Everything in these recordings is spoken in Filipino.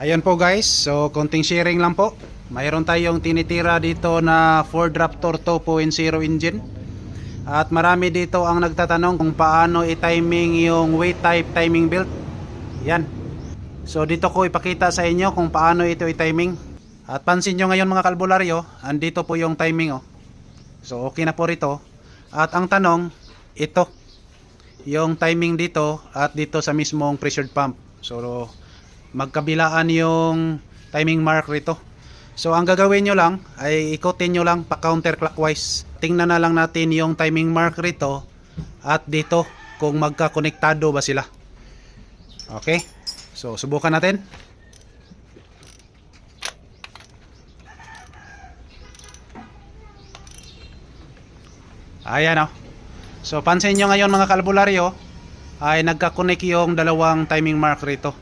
Ayan po guys, so konting sharing lang po. Mayroon tayong tinitira dito na Ford Raptor 2.0 engine. At marami dito ang nagtatanong kung paano i-timing yung weight type timing belt. Yan. So dito ko ipakita sa inyo kung paano ito i-timing. At pansin nyo ngayon mga kalbularyo, andito po yung timing oh. So okay na po rito. At ang tanong, ito yung timing dito at dito sa mismong pressured pump. So magkabilaan yung timing mark rito. So ang gagawin nyo lang ay ikutin nyo lang pa counterclockwise. Tingnan na lang natin yung timing mark rito at dito kung magkakonektado ba sila. Okay, so subukan natin. Ayan o. So pansin nyo ngayon mga kalbularyo ay nagkakonek yung dalawang timing mark rito.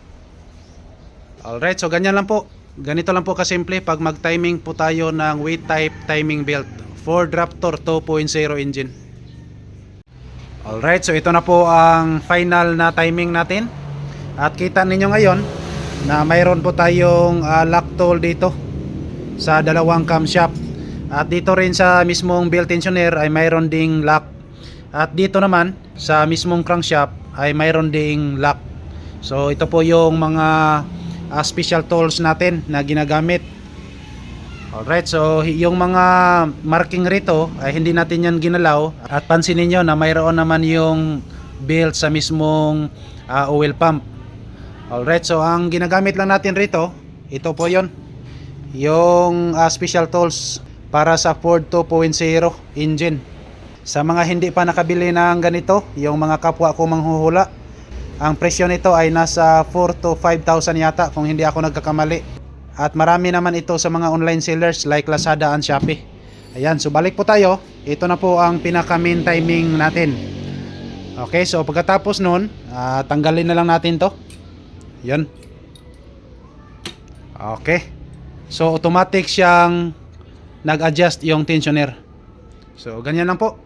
Alright, so ganyan lang po. Ganito lang po kasimple pag mag-timing po tayo ng weight type timing belt Ford Raptor 2.0 engine. Alright, so ito na po ang final na timing natin. At kita ninyo ngayon na mayroon po tayong lock tool dito sa dalawang camshaft. At dito rin sa mismong belt tensioner ay mayroon ding lock. At dito naman sa mismong crankshaft ay mayroon ding lock. So ito po yung mga special tools natin na ginagamit. Alright, so yung mga marking rito ay hindi natin yan ginalaw. At pansinin nyo na mayroon naman yung belt sa mismong oil pump. Alright, so ang ginagamit lang natin rito, ito po yon, yung special tools para sa Ford 2.0 engine. Sa mga hindi pa nakabili ng ganito, yung mga kapwa ko manghuhula, ang presyo nito ay nasa 4 to 5,000 yata kung hindi ako nagkakamali. At marami naman ito sa mga online sellers like Lazada and Shopee. Ayan, so balik po tayo. Ito na po ang pinaka main timing natin. Okay, so pagkatapos nun, tanggalin na lang natin to. Yan. Okay. So automatic siyang nag-adjust yung tensioner. So ganyan lang po.